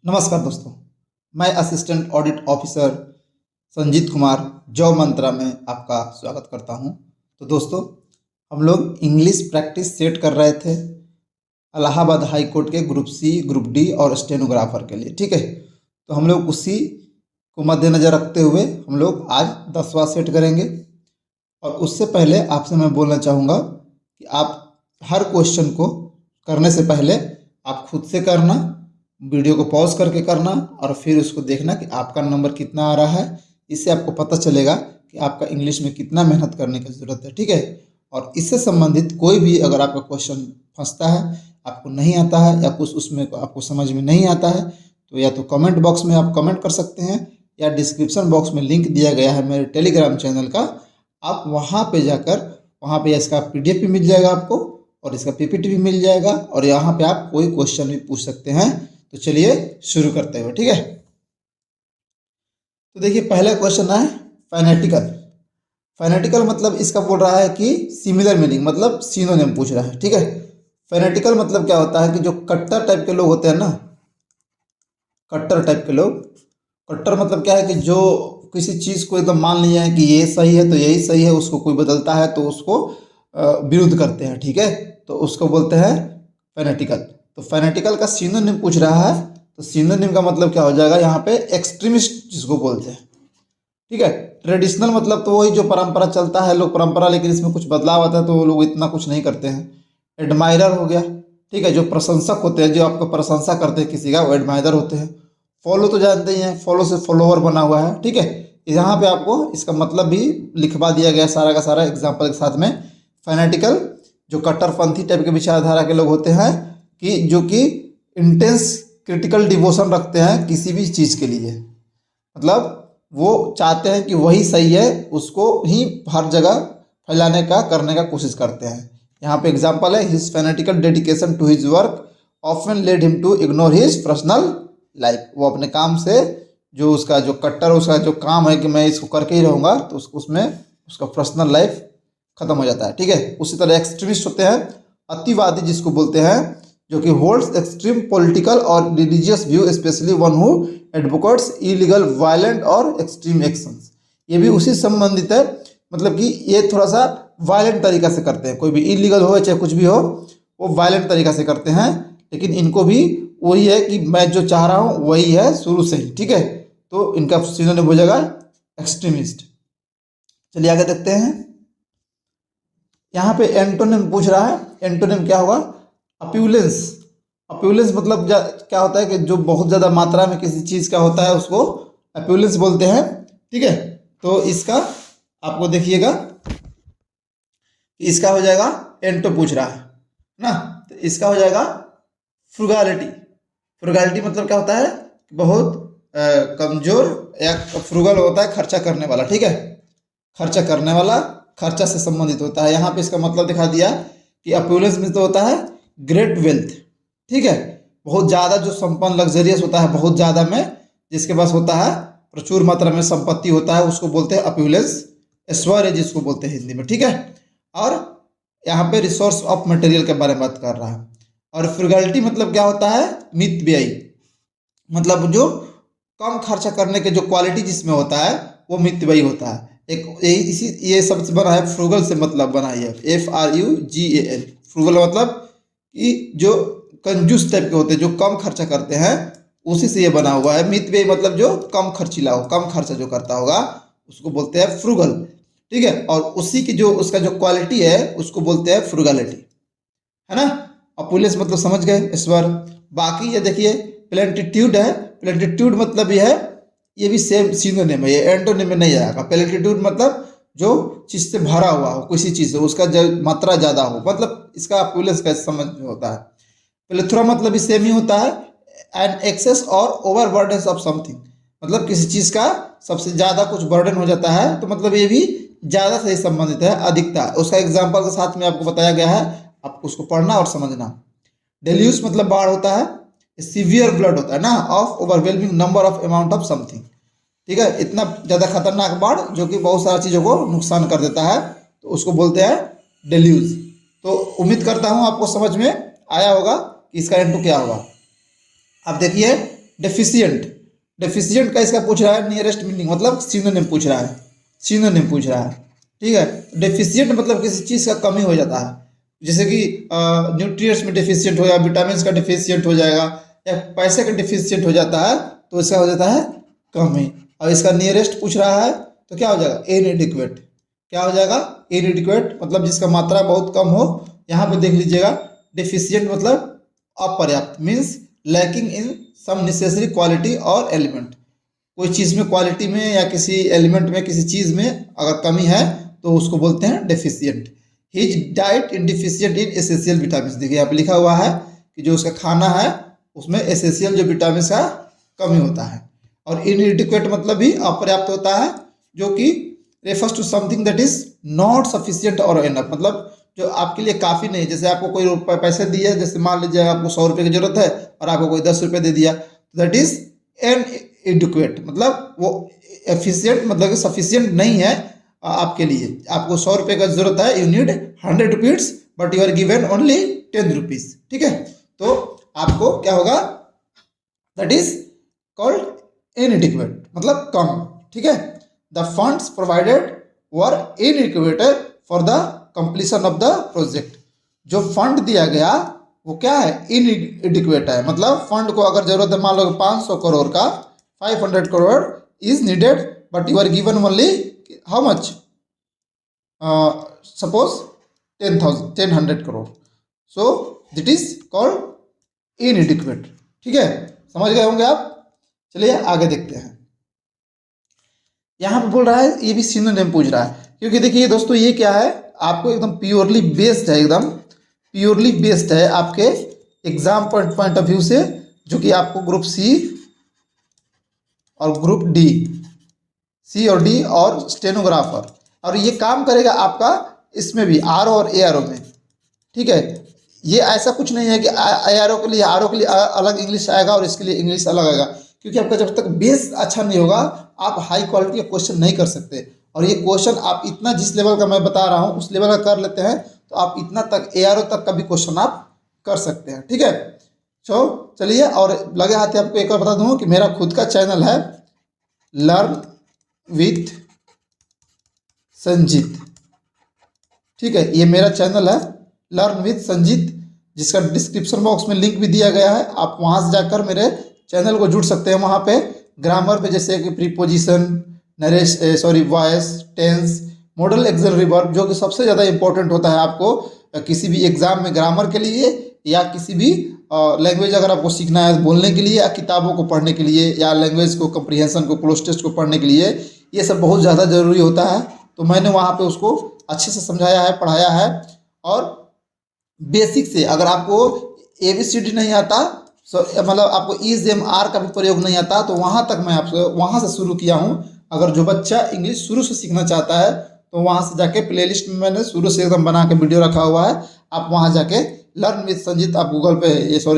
नमस्कार दोस्तों, मैं assistant audit officer Sanjeet Kumar job Mantra में आपका स्वागत करता हूं। तो दोस्तों, हम लोग इंग्लिश प्रैक्टिस सेट कर रहे थे इलाहाबाद हाई कोर्ट के ग्रुप सी, ग्रुप डी और स्टेनोग्राफर के लिए। ठीक है, तो हम लोग उसी को मद्देनज़र रखते हुए हम लोग आज 10वां सेट करेंगे। और उससे पहले आपसे मैं बोलना चाहूँगा कि आप हर क्वेश्चन को करने से पहले आप खुद से करना, वीडियो को पॉज करके करना और फिर उसको देखना कि आपका नंबर कितना आ रहा है। इससे आपको पता चलेगा कि आपका इंग्लिश में कितना मेहनत करने की ज़रूरत है। ठीक है, और इससे संबंधित कोई भी अगर आपका क्वेश्चन फंसता है, आपको नहीं आता है या कुछ उसमें आपको समझ में नहीं आता है, तो या तो कमेंट बॉक्स में आप कमेंट कर सकते हैं या डिस्क्रिप्शन बॉक्स में लिंक दिया गया है मेरे टेलीग्राम चैनल का, आप वहाँ पे जाकर वहाँ पे इसका PDF भी मिल जाएगा आपको और इसका PPT भी मिल जाएगा और यहाँ पे आप कोई क्वेश्चन भी पूछ सकते हैं। तो चलिए शुरू करते हैं। ठीक है, तो देखिए पहला क्वेश्चन है फाइनेटिकल। फाइनेटिकल मतलब इसका बोल रहा है कि सिमिलर मीनिंग, मतलब सिनोनिम पूछ रहा है। ठीक है, फाइनेटिकल मतलब क्या होता है कि जो कट्टर टाइप के लोग होते हैं ना, कट्टर टाइप के लोग, कट्टर मतलब क्या है कि जो किसी चीज़ को एकदम मान लिया है कि ये सही है तो यही सही है, उसको कोई बदलता है तो उसको विरुद्ध करते हैं। ठीक है, तो उसको बोलते हैं फाइनेटिकल। तो फाइनेटिकल का सिनोनिम पूछ रहा है, तो सिनोनिम का मतलब क्या हो जाएगा यहाँ पे, एक्सट्रीमिस्ट जिसको बोलते हैं। ठीक है, ट्रेडिशनल मतलब तो वही जो परंपरा चलता है, लोग परंपरा, लेकिन इसमें कुछ बदलाव आता है तो वो लोग इतना कुछ नहीं करते हैं। एडमायरर हो गया, ठीक है, जो प्रशंसक होते हैं, जो आपको प्रशंसा करते हैं किसी का, वो एडमायरर होते हैं। फॉलो तो जानते ही हैं, फॉलो से फॉलोवर बना हुआ है। ठीक है, यहाँ पे आपको इसका मतलब भी लिखवा दिया गया सारा का सारा एग्जाम्पल के साथ में। फाइनेटिकल जो कट्टरपंथी टाइप के विचारधारा के लोग होते हैं कि जो कि इंटेंस क्रिटिकल डिवोशन रखते हैं किसी भी चीज़ के लिए, मतलब वो चाहते हैं कि वही सही है, उसको ही हर जगह फैलाने का करने का कोशिश करते हैं। यहाँ पे एग्जांपल है, his fanatical dedication to his work often led him to ignore his personal life. वो अपने काम से जो उसका जो कट्टर उसका जो काम है कि मैं इसको करके ही रहूँगा, तो उसमें उसका पर्सनल लाइफ खत्म हो जाता है। ठीक है, उसी तरह एक्सट्रीमिस्ट होते हैं अतिवादी जिसको बोलते हैं, जो कि होल्ड्स एक्सट्रीम पॉलिटिकल और religious view, specially one who advocates illegal, violent और एक्सट्रीम एक्शंस। ये भी उसी संबंधित है, मतलब कि ये थोड़ा सा वायलेंट तरीका से करते हैं, कोई भी इलीगल हो चाहे कुछ भी हो, वो वायलेंट तरीका से करते हैं। लेकिन इनको भी वही है कि मैं जो चाह रहा हूँ वही है शुरू से ही। ठीक है, तो इनका सिनोनिम हो जाएगा एक्सट्रीमिस्ट। चलिए आगे देखते हैं। यहाँ पे एंटोनिम पूछ रहा है, एंटोनिम क्या होगा, अप्यूलेंस। अप्यूलेंस मतलब क्या होता है कि जो बहुत ज़्यादा मात्रा में किसी चीज़ का होता है उसको अप्यूलेंस बोलते हैं। ठीक है, तो इसका आपको देखिएगा, इसका हो जाएगा, एंटो पूछ रहा है ना, तो इसका हो जाएगा फ्रुगैलिटी। फ्रुगैलिटी मतलब क्या होता है, बहुत कमजोर या फ्रुगल होता है, खर्चा करने वाला। ठीक है, खर्चा करने वाला, खर्चा से संबंधित होता है। यहाँ पे इसका मतलब दिखा दिया कि अप्यूलेंस में तो होता है ग्रेट वेल्थ। ठीक है, बहुत ज़्यादा जो संपन्न लग्जरियस होता है, बहुत ज़्यादा में जिसके पास होता है, प्रचुर मात्रा में संपत्ति होता है, उसको बोलते हैं अप्यूलेंस, ऐश्वर्य जिसको बोलते हैं हिंदी में। ठीक है, और यहाँ पे रिसोर्स ऑफ मटेरियल के बारे में बात कर रहा है। और फ्रुगैलिटी मतलब क्या होता है, मित व्ययी, मतलब जो कम खर्चा करने के जो क्वालिटी जिसमें होता है वो मित व्ययी होता है। एक इसी ये शब्द बना है, फ्रूगल से मतलब बना है FRUGAL। फ्रूगल मतलब कि जो कंजूस टाइप के होते हैं, जो कम खर्चा करते हैं, उसी से ये बना हुआ है। मित व्ययी मतलब जो कम खर्चीला हो, कम खर्चा जो करता होगा उसको बोलते हैं फ्रूगल। ठीक है, और उसी की जो उसका जो क्वालिटी है उसको बोलते हैं फ्रूगैलिटी, है ना। अपुलेंस मतलब समझ गए, ईश्वर। बाकी ये देखिए प्लेंटिट्यूड है, प्लेंटिट्यूड मतलब ये है, ये भी सेम सिनोनिम है, ये एंटोनिम में नहीं आएगा। प्लेंटिट्यूड मतलब जो चीज़ से भरा हुआ हो, किसी चीज़ से उसका जो मात्रा ज़्यादा हो, मतलब इसका अपुलेंस का समझ में होता है। प्लेथोरा मतलब भी सेम ही होता है, एन एक्सेस और ओवर बर्डन ऑफ समथिंग, मतलब किसी चीज़ का सबसे ज़्यादा कुछ बर्डन हो जाता है, तो मतलब ये भी ज़्यादा से संबंधित है, अधिकता। उसका एग्जाम्पल के साथ में आपको बताया गया है, आपको उसको पढ़ना और समझना। डेल्यूस मतलब बाढ़ होता है, सीवियर ब्लड होता है ना, of overwhelming number of amount of something. ठीक है, इतना ज़्यादा खतरनाक बाढ़ जो कि बहुत सारी चीज़ों को नुकसान कर देता है, तो उसको बोलते हैं डेल्यूज। तो उम्मीद करता हूँ आपको समझ में आया होगा कि इसका एंटो क्या होगा। अब देखिए डेफिशिएंट, डेफिशिएंट का इसका पूछ रहा है नियरेस्ट मीनिंग, मतलब सिनोनिम पूछ रहा है, सिनोनिम पूछ रहा है। ठीक है, डेफिशिएंट मतलब किसी चीज़ का कमी हो जाता है, जैसे कि न्यूट्रिएंट्स में डेफिशिएंट हो या विटामिन का डेफिशिएंट हो जाएगा या पैसे का डेफिशिएंट हो जाता है तो इसका हो जाता है कमी। और इसका नियरेस्ट पूछ रहा है तो क्या हो जाएगा इनएडिक्वेट, क्या हो जाएगा इनएडिक्वेट मतलब जिसका मात्रा बहुत कम हो। यहाँ पे देख लीजिएगा डेफिशिएंट मतलब अपर्याप्त, means lacking in some necessary quality और एलिमेंट, कोई चीज़ में क्वालिटी में या किसी एलिमेंट में किसी चीज़ में अगर कमी है तो उसको बोलते हैं डेफिशिएंट। हिज डाइट इन डिफिशिएंट इन एसेंशियल विटामिन, देखिए यहाँ पे लिखा हुआ है कि जो उसका खाना है उसमें एसेंशियल जो विटामिन का कमी होता है। और इनएडिक्वेट मतलब भी अपर्याप्त होता है, जो कि refers to something that is not sufficient और एनफ, मतलब जो आपके लिए काफ़ी नहीं। जैसे आपको कोई पैसे दिए, जैसे मान लीजिए आपको 100 रुपये की जरूरत है और आपको कोई 10 रुपये दे दिया, दैट इज एन एडिक्वेट, मतलब वो एफिशिएंट मतलब सफिशिएंट नहीं है आपके लिए। आपको 100 रुपये का जरूरत है, you need 100 rupees but you are given only 10 rupees. ठीक है, तो आपको क्या होगा, दैट इज कॉल्ड इनएडिक्वेट मतलब कम। ठीक है, the funds provided were इनएडिक्वेट for the completion of the project, जो फंड दिया गया वो क्या है इनएडिक्वेट है, मतलब फंड को अगर जरूरत है मान लो 500 करोड़ का, 500 crore is needed but you are given only how much, suppose 10,100 crore, so this is called inadequate. ठीक है, समझ गए होंगे आप। चलिए आगे देखते हैं। यहाँ पे बोल रहा है ये भी सिनोनिम पूछ रहा है, क्योंकि देखिए दोस्तों ये क्या है, आपको एकदम प्योरली बेस्ड है, एकदम प्योरली बेस्ड है आपके एग्जाम पॉइंट ऑफ व्यू से, जो कि आपको ग्रुप सी और ग्रुप डी, सी और डी और स्टेनोग्राफर, और ये काम करेगा आपका इसमें भी आर और ए आर में। ठीक है, ये ऐसा कुछ नहीं है कि आर के लिए अलग इंग्लिश आएगा और इसके लिए इंग्लिश अलग आएगा, क्योंकि आपका जब तक बेस अच्छा नहीं होगा आप हाई क्वालिटी का क्वेश्चन नहीं कर सकते। और ये क्वेश्चन आप इतना जिस लेवल का मैं बता रहा हूँ उस लेवल का कर लेते हैं तो आप इतना तक ARO तक का भी क्वेश्चन आप कर सकते हैं। ठीक है, चलिए और लगे हाथ आपको एक और बता दूँ कि मेरा खुद का चैनल है लर्न विथ संजीत। ठीक है, ये मेरा चैनल है लर्न विथ संजीत, जिसका डिस्क्रिप्शन बॉक्स में लिंक भी दिया गया है, आप वहाँ से जाकर मेरे चैनल को जुड़ सकते हैं। वहाँ पे ग्रामर पे जैसे कि preposition, voice, tense, modal auxiliary verb, जो कि सबसे ज़्यादा इंपॉर्टेंट होता है आपको किसी भी एग्जाम में ग्रामर के लिए या किसी भी लैंग्वेज अगर आपको सीखना है बोलने के लिए या किताबों को पढ़ने के लिए या लैंग्वेज को कम्प्रीहेंशन को क्लोज टेस्ट को पढ़ने के लिए, ये सब बहुत ज़्यादा ज़रूरी होता है। तो मैंने वहाँ पे उसको अच्छे से समझाया है, पढ़ाया है। और बेसिक से अगर आपको ABCD नहीं आता, मतलब आपको EZM-R का भी प्रयोग नहीं आता, तो वहाँ तक मैं आपसे वहाँ से शुरू किया हूँ। अगर जो बच्चा इंग्लिश शुरू से सीखना चाहता है तो वहाँ से जाके प्लेलिस्ट में मैंने शुरू से एकदम बना के वीडियो रखा हुआ है, आप वहाँ जाके लर्न विद संजीत आप गूगल पे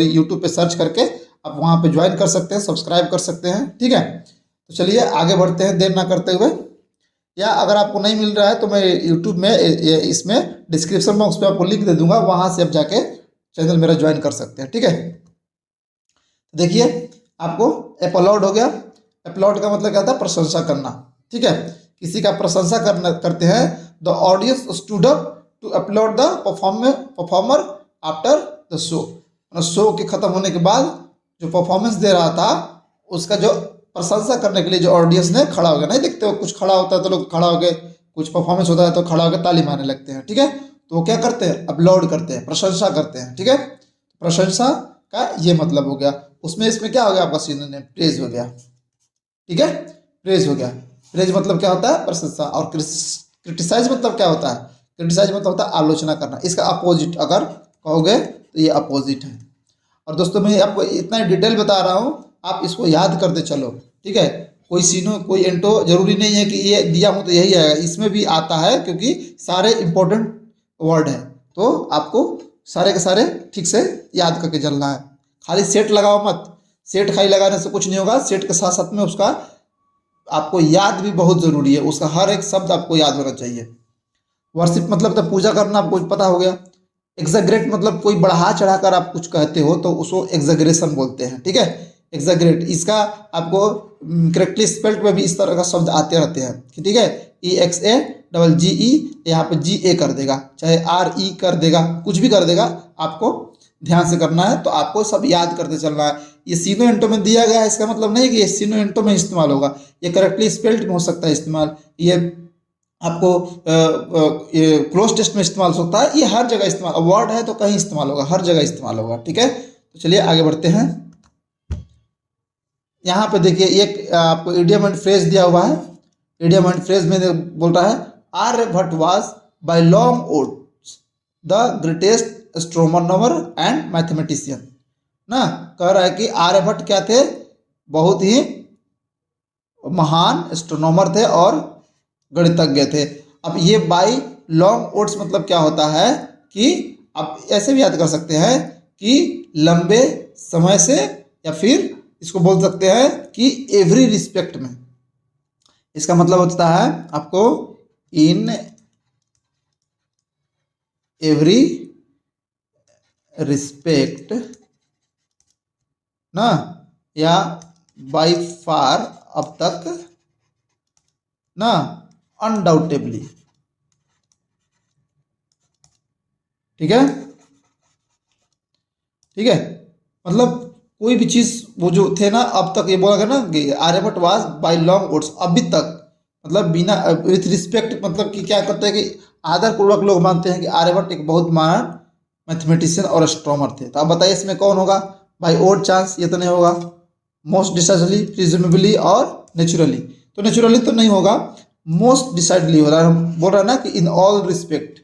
यूट्यूब पे सर्च करके आप वहाँ पे ज्वाइन कर सकते हैं, सब्सक्राइब कर सकते हैं। ठीक है, तो चलिए आगे बढ़ते हैं देर ना करते हुए। या अगर आपको नहीं मिल रहा है तो मैं यूट्यूब में इसमें डिस्क्रिप्शन बॉक्स पे आपको लिंक दे दूंगा, वहाँ से आप जाके चैनल मेरा ज्वाइन कर सकते हैं। ठीक है, देखिए आपको अपलोड हो गया। अपलोड का मतलब क्या था, प्रशंसा करना। ठीक है, किसी का प्रशंसा करते हैं। The audience stood up to applaud the performer after the show, show के खत्म होने के बाद जो परफॉर्मेंस दे रहा था उसका जो प्रशंसा करने के लिए जो ऑडियंस ने खड़ा हो गया। नहीं देखते हो कुछ खड़ा होता है तो लोग खड़ा हो गए, कुछ परफॉर्मेंस होता है तो खड़ा होकर ताली मारने लगते हैं। ठीक है, तो वो क्या करते हैं, अपलोड करते हैं, प्रशंसा करते हैं। ठीक है, प्रशंसा का ये मतलब हो गया। उसमें इसमें क्या हो गया आपका सिनोनिम प्रेज हो गया। ठीक है, प्रेज हो गया। प्रेज मतलब क्या होता है, प्रशंसा। और क्रिटिसाइज मतलब क्या होता है, क्रिटिसाइज मतलब होता है आलोचना करना। इसका अपोजिट अगर कहोगे तो ये अपोजिट है। और दोस्तों मैं आपको इतना डिटेल बता रहा हूँ, आप इसको याद करते चलो। ठीक है, कोई सीनो कोई एंटो जरूरी नहीं है कि ये दिया हूँ तो यही आएगा, इसमें भी आता है क्योंकि सारे इंपॉर्टेंट वर्ड हैं, तो आपको सारे के सारे ठीक से याद करके चलना है। खाली सेट लगाओ मत, सेट खाली लगाने से कुछ नहीं होगा, सेट के साथ साथ में उसका आपको याद भी बहुत ज़रूरी है, उसका हर एक शब्द आपको याद होना चाहिए। वर्शिप मतलब तो पूजा करना आपको पता हो गया। एग्जैगरेट मतलब कोई बढ़ा चढ़ाकर आप कुछ कहते हो तो उसको एग्जैगरेशन बोलते हैं। ठीक है, एग्जैगरेट, इसका आपको करेक्टली स्पेल्ड में भी इस तरह का शब्द आते रहते हैं कि ठीक है, EXAGGE, यहाँ पे GA कर देगा, चाहे RE कर देगा, कुछ भी कर देगा, आपको ध्यान से करना है। तो आपको सब याद करते चलना है। ये सीनो एंटो में दिया गया है, इसका मतलब नहीं कि ये सीनो एंटो में इस्तेमाल होगा, ये करेक्टली स्पेल्ड में हो सकता है इस्तेमाल, ये आपको ये क्लोज टेस्ट में इस्तेमाल हो सकता है, ये हर जगह इस्तेमाल, वर्ड है तो कहीं इस्तेमाल होगा, हर जगह इस्तेमाल होगा। ठीक है, तो चलिए आगे बढ़ते हैं। यहाँ पे देखिए एक आपको इडियम एंड फ्रेज दिया हुआ है। इडियम एंड फ्रेज में बोल रहा है Aryabhata was by long odds the greatest astronomer and mathematician. ना कह रहा है कि आर्यभट्ट क्या थे, बहुत ही महान एस्ट्रोनॉमर थे और गणितज्ञ थे। अब ये बाय लॉन्ग ओड्स मतलब क्या होता है कि आप ऐसे भी याद कर सकते हैं कि लंबे समय से, या फिर इसको बोल सकते हैं कि एवरी रिस्पेक्ट में। इसका मतलब होता है आपको इन एवरी रिस्पेक्ट ना, या बाय फार अब तक ना, अनडाउटेबली। ठीक है, ठीक है, मतलब कोई भी चीज वो जो थे ना, अब तक ये बोला गया ना कि Aryabhata was by long odds, अभी तक, मतलब बिना विथ रिस्पेक्ट, मतलब कि क्या करते हैं कि आदर पूर्वक लोग मानते हैं कि आर्यभट्ट एक बहुत महान मैथमेटिशियन और एस्ट्रोनॉमर थे। तो आप बताइए इसमें कौन होगा, बाय ओड चांस ये तो नहीं होगा, मोस्ट डिसाइडली, प्रिजम्बली और नेचुरली। तो नेचुरली तो नहीं होगा, मोस्ट डिसाइडली हो रहा है। बोल रहा है ना कि in all respect,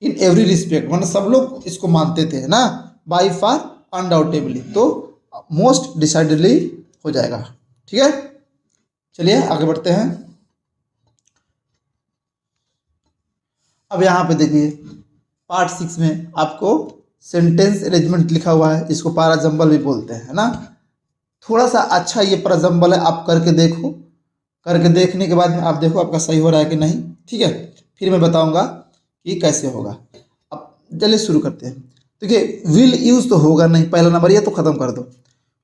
in every respect, मतलब सब लोग इसको मानते थे ना, बाय फार अनडाउटेबली, तो मोस्ट डिसाइडेडली हो जाएगा। ठीक है, चलिए आगे बढ़ते हैं। अब यहाँ पे देखिए पार्ट 6 में आपको सेंटेंस अरेंजमेंट लिखा हुआ है, इसको पैराजंबल भी बोलते हैं ना। थोड़ा सा अच्छा ये पैराजंबल है, आप करके देखो, करके देखने के बाद में आप देखो आपका सही हो रहा है कि नहीं। ठीक है, फिर मैं बताऊंगा कि कैसे होगा। अब चलिए शुरू करते हैं। देखिए विल यूज तो होगा नहीं, पहला नंबर ये तो खत्म कर दो।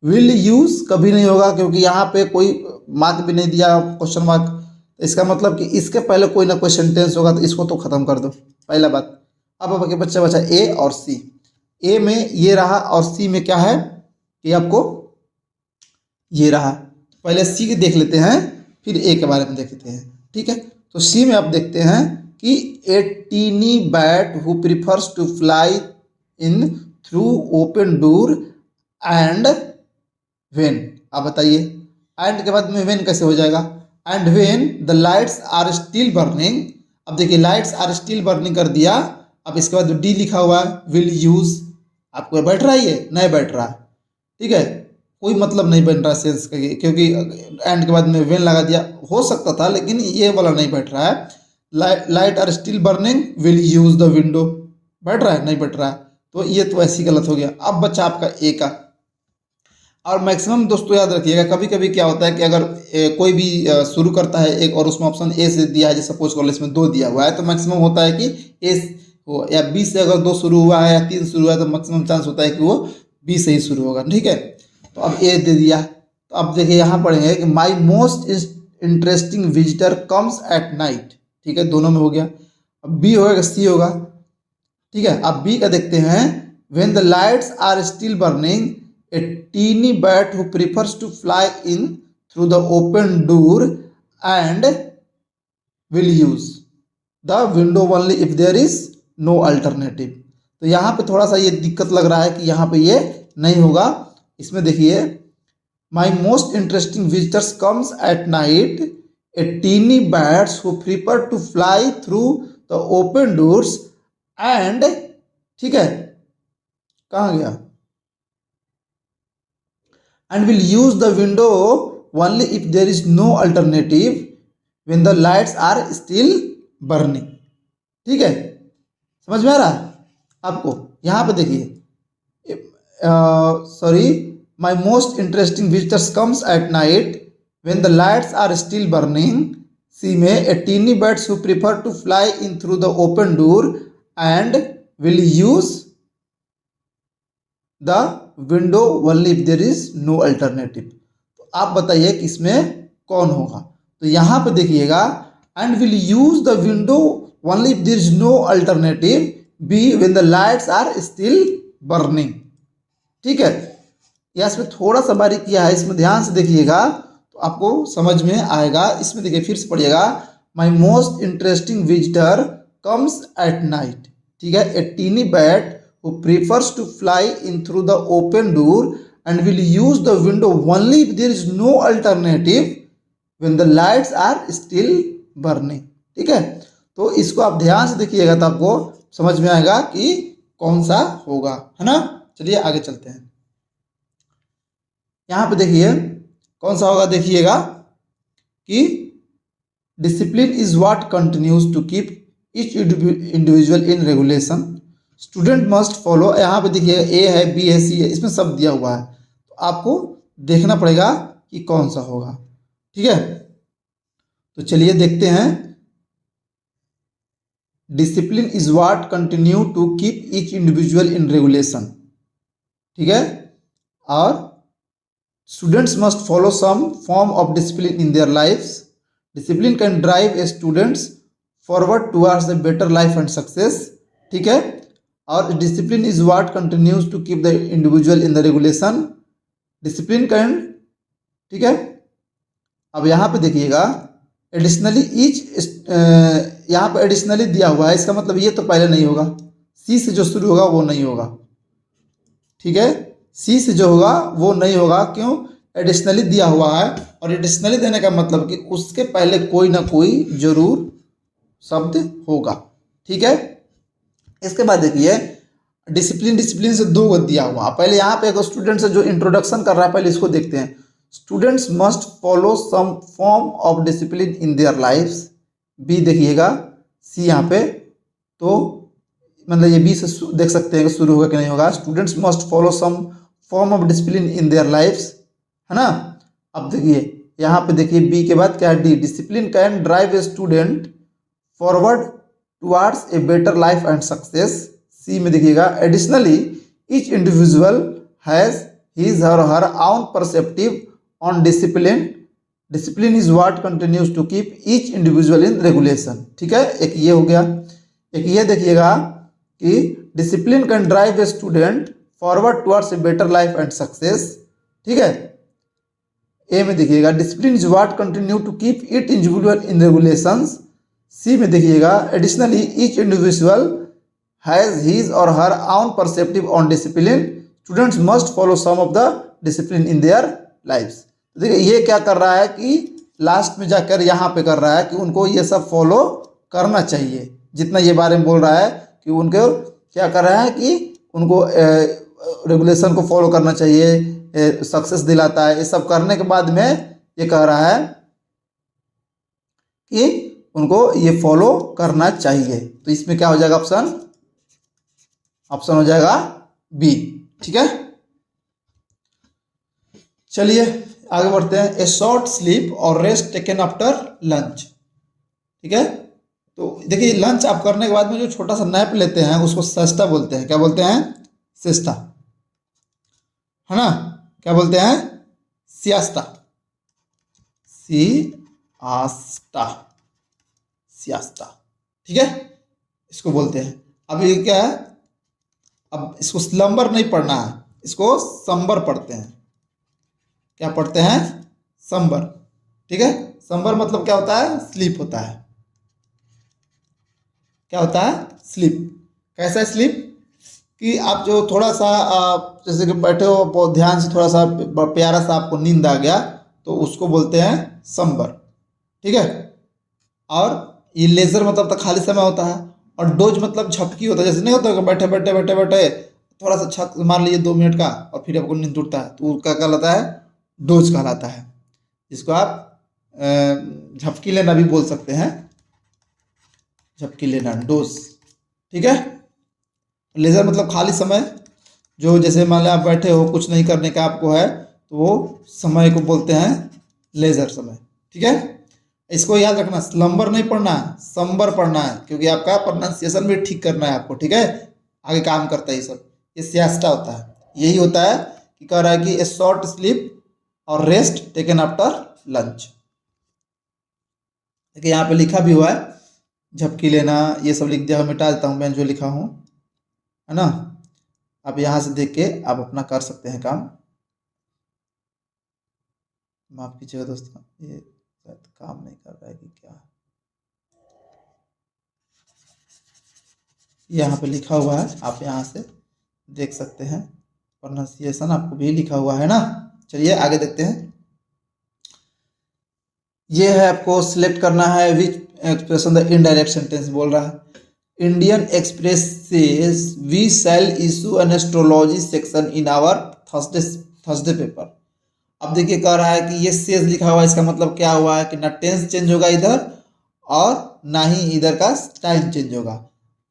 विल यूज कभी नहीं होगा, क्योंकि यहाँ पे कोई मार्क भी नहीं दिया, क्वेश्चन मार्क। इसका मतलब कि इसके पहले कोई ना कोई सेंटेंस होगा, तो इसको तो खत्म कर दो, पहला बात। अब आपके बच्चा बचा ए और सी। ए में ये रहा और सी में क्या है कि आपको ये रहा। पहले सी के देख लेते हैं, फिर ए के बारे में देखते हैं। ठीक है, तो सी में आप देखते हैं कि a tiny bat who prefers to fly in through open door and when. आप बताइए एंड के बाद में व्हेन कैसे हो जाएगा, and when the lights are still burning. अब देखिए लाइट्स आर स्टिल बर्निंग कर दिया। अब इसके बाद जो डी लिखा हुआ है विल यूज, आपको बैठ रहा है, ये नहीं बैठ रहा। ठीक है, कोई मतलब नहीं बन रहा सेंस का, क्योंकि एंड के बाद में व्हेन लगा दिया, हो सकता था, लेकिन ये वाला नहीं बैठ रहा है। Light are still burning will use the window, बैठ रहा है, नहीं बैठ रहा है, तो ये तो ऐसी गलत हो गया। अब बच्चा आपका ए का। और मैक्सिमम दोस्तों याद रखिएगा, कभी कभी क्या होता है कि अगर कोई भी शुरू करता है एक और उसमें ऑप्शन ए से दिया है, जैसे सपोज कर इसमें 2 दिया हुआ है, तो मैक्सिमम होता है कि ए हो, या बी से अगर 2 शुरू हुआ है या 3 शुरू हुआ है, तो मैक्सिमम चांस होता है कि वो बी से ही शुरू होगा। ठीक है, तो अब ए दे दिया। तो अब देखिए यहाँ पढ़ेंगे कि माई most interesting visitor comes at night. ठीक है, दोनों में हो गया। अब बी होगा, सी होगा। ठीक है, अब बी का देखते हैं, when the lights are still burning a tiny bat who prefers to fly in through the open door and will use the window only if there is no alternative. तो यहाँ पे थोड़ा सा ये दिक्कत लग रहा है कि यहाँ पे ये नहीं होगा। इसमें देखिए my most interesting visitors comes at night a tiny bats who prefer to fly through the open doors and, ठीक है, कहाँ गया, and will use the window only if there is no alternative when the lights are still burning. ठीक है, समझ में आ रहा है आपको। यहाँ पे देखिए sorry, my most interesting visitors comes at night when the lights are still burning. See में a tiny birds who prefer to fly in through the open door and will use the window only if there is no alternative. तो आप बताइए कि इसमें कौन होगा। तो यहाँ पे देखिएगा, and will use the window only if there is no alternative, B when the lights are still burning. ठीक है, यह इसमें थोड़ा सा बारीक किया है, इसमें ध्यान से देखिएगा तो आपको समझ में आएगा। इसमें देखिए, फिर से पढ़िएगा, my most interesting visitor comes at night. ठीक है, a tiny bat who prefers to fly in through the open door and will use the window only if there is no alternative when the lights are still burning। ठीक है, तो इसको आप ध्यान से देखिएगा तो आपको समझ में आएगा कि कौन सा होगा, है ना। चलिए आगे चलते हैं। यहाँ पे देखिए कौन सा होगा, देखिएगा कि discipline is what continues to keep each individual in regulation. Student must follow, यहाँ पे देखिए ए है, बी है, सी है, इसमें सब दिया हुआ है, तो आपको देखना पड़ेगा कि कौन सा होगा। ठीक है, तो चलिए देखते हैं। Discipline is what continue to keep each individual in regulation. ठीक है, और students must follow some form of discipline in their lives. Discipline can drive a students forward towards a better life and success. ठीक है, और discipline is what continues to keep the individual in the regulation. Discipline can, ठीक है, अब यहाँ पे देखिएगा additionally each, यहाँ पे एडिशनली दिया हुआ है, इसका मतलब ये तो पहले नहीं होगा, सी से जो शुरू होगा वो नहीं होगा। ठीक है, सी से जो होगा वो नहीं होगा, क्यों, एडिशनली दिया हुआ है, और एडिशनली देने का मतलब कि उसके पहले कोई ना कोई जरूर शब्द होगा। ठीक है, इसके बाद देखिए डिसिप्लिन, डिसिप्लिन से दो दिया हुआ, पहले यहाँ पे एक स्टूडेंट से जो इंट्रोडक्शन कर रहा है, पहले इसको देखते हैं। Students must follow some form of discipline in their lives. B देखिएगा, सी यहाँ पे, तो मतलब ये बी से देख सकते हैं कि शुरू होगा कि नहीं होगा। Students must follow some form of discipline in their lives, है ना। अब देखिए यहाँ पे देखिए बी के बाद क्या है, D, discipline can drive a student forward towards a better life and success. See में देखिएगा, additionally each individual has his or her own perceptive on discipline. Discipline is what continues to keep each individual in regulation. ठीक है, एक ये हो गया। एक ये देखिएगा कि discipline can drive a student forward towards a better life and success. ठीक है, ए में देखिएगा, discipline is what continue to keep it individual in regulations. See में देखिएगा, additionally each individual has his or her own perceptive on discipline. Students must follow some of the discipline in their lifes. तो देखिए ये क्या कर रहा है कि लास्ट में जाकर यहाँ पे कर रहा है कि उनको ये सब फॉलो करना चाहिए, जितना ये बारे में बोल रहा है कि उनको क्या कर रहा है कि उनको रेगुलेशन को फॉलो करना चाहिए, सक्सेस दिलाता है। ये सब करने के बाद में ये कह रहा है कि उनको ये फॉलो करना चाहिए। तो इसमें क्या हो जाएगा, ऑप्शन, ऑप्शन हो जाएगा बी। ठीक है, चलिए आगे बढ़ते हैं। ए शॉर्ट स्लीप और रेस्ट टेकन आफ्टर लंच। ठीक है, तो देखिए लंच आप करने के बाद में जो छोटा सा नैप लेते हैं उसको सेस्टा बोलते हैं। क्या बोलते हैं, सेस्टा, है ना। क्या बोलते हैं, सियास्ता, सियास्ता, सियास्ता। ठीक है, इसको बोलते हैं। अब ये क्या है, अब इसको स्लम्बर नहीं पढ़ना है, इसको संबर पढ़ते हैं। क्या पढ़ते हैं, संबर। ठीक है, संबर मतलब क्या होता है, स्लीप होता है। क्या होता है, स्लीप। कैसा है स्लीप, कि आप जो थोड़ा सा जैसे कि बैठे हो, बहुत ध्यान से, थोड़ा सा प्यारा सा आपको नींद आ गया, तो उसको बोलते हैं संबर। ठीक है, और ये लेजर मतलब तो खाली समय होता है, और डोज मतलब झपकी होता है। जैसे नहीं होता कि बैठे बैठे बैठे बैठे थोड़ा सा छक मार लिए 2 मिनट का और फिर आपको नींद टूटता है, तो क्या कहलाता है, डोज कहलाता है। जिसको आप झपकी लेना भी बोल सकते हैं, झपकी लेना, डोज। ठीक है, लेजर मतलब खाली समय, जो जैसे मान लो आप बैठे हो, कुछ नहीं करने का आपको है, तो वो समय को बोलते हैं लेजर समय। ठीक है, इसको याद रखना, स्लम्बर नहीं पढ़ना है, संबर पढ़ना है, क्योंकि आपका प्रोनाउंसिएशन भी ठीक करना है आपको। ठीक है, आगे काम करता है ये सब। ये सियास्ता होता है, यही होता है कि कह रहा है कि ए शॉर्ट स्लीप और रेस्ट टेकन आफ्टर लंच। देखिए यहाँ पे लिखा भी हुआ है, झपकी लेना, ये सब लिख दिया, मिटा देता हूँ मैं जो लिखा हूँ, है ना। आप यहाँ से देख के आप अपना कर सकते हैं काम। माफ कीजिएगा दोस्तों, ये शायद काम नहीं कर रहा है कि क्या। यहाँ पे लिखा हुआ है, आप यहाँ से देख सकते हैं, प्रोनाउंसिएशन आपको भी लिखा हुआ है ना। चलिए आगे देखते हैं। ये है, आपको सिलेक्ट करना है which expression the indirect sentence बोल रहा है। Indian Express says we shall issue an astrology section in our Thursday paper. अब देखिए कह रहा है कि ये सेज लिखा हुआ है, इसका मतलब क्या हुआ है कि ना टेंस चेंज होगा इधर और ना ही इधर का टाइम चेंज होगा।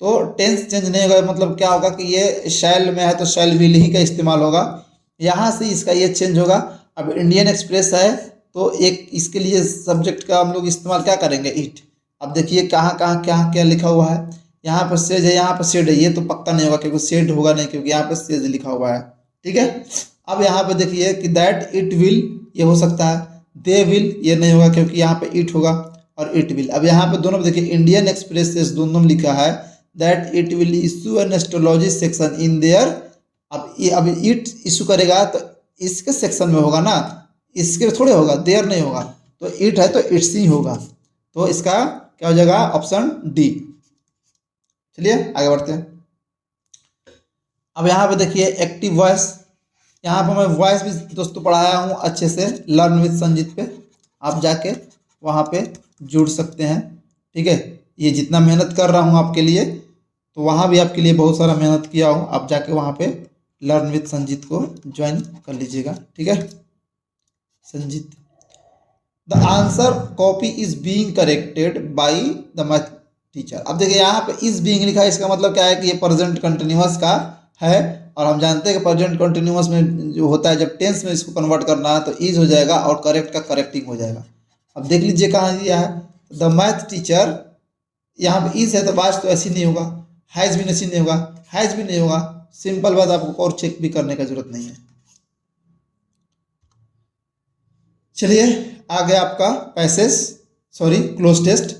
तो टेंस चेंज नहीं होगा मतलब क्या होगा कि ये शैल में है तो शैल विल ही का इस्तेमाल होगा, यहाँ से इसका ये चेंज होगा। अब इंडियन एक्सप्रेस है तो एक इसके लिए सब्जेक्ट का हम लोग इस्तेमाल क्या करेंगे, इट। अब देखिए कहाँ कहाँ क्या क्या लिखा हुआ है, यहाँ पर सेज है, यहाँ पर शेड है, ये तो पक्का नहीं होगा क्योंकि शेड होगा नहीं, क्योंकि यहाँ पर सेज लिखा हुआ है, ठीक है। अब यहाँ पे देखिए कि दैट इट विल, ये हो सकता है, दे विल ये नहीं होगा क्योंकि यहाँ पे इट होगा और इट विल। अब यहाँ पे दोनों देखिए इंडियन एक्सप्रेस दोनों में लिखा है that it will issue an astrology section in their. अब इट इशू करेगा तो इसके सेक्शन में होगा ना, इसके थोड़े होगा, देयर नहीं होगा। तो इट है तो इट्स ही होगा, तो इसका क्या हो जाएगा, ऑप्शन डी। चलिए आगे बढ़ते हैं। अब यहाँ पे देखिए एक्टिव वॉइस, यहाँ पर मैं वॉइस भी दोस्तों पढ़ाया हूँ अच्छे से, लर्न विद संजीत पे आप जाके वहाँ पे जुड़ सकते हैं, ठीक है। ये जितना मेहनत कर रहा हूँ आपके लिए, तो वहाँ भी आपके लिए बहुत सारा मेहनत किया हूँ, आप जाके वहाँ पे लर्न विद संजीत को ज्वाइन कर लीजिएगा, ठीक है। Sanjeet, the answer copy is being corrected by the math teacher. अब देखिए यहाँ पे इज बीइंग लिखा है, इसका मतलब क्या है कि ये प्रेजेंट कंटिन्यूअस का है, और हम जानते हैं कि प्रेजेंट कंटिन्यूअस में जो होता है जब टेंस में इसको कन्वर्ट करना है तो इज हो जाएगा और करेक्ट का करेक्टिंग हो जाएगा। अब देख लीजिए कहाँ दिया है, द मैथ टीचर, यहाँ पे इज है तो बात तो ऐसी नहीं होगा, हैज़ भी ऐसी नहीं होगा, हैज़ भी नहीं होगा, सिंपल बात, आपको और चेक भी करने का जरूरत नहीं है। चलिए आगे आपका पैसेज, सॉरी क्लोज टेस्ट,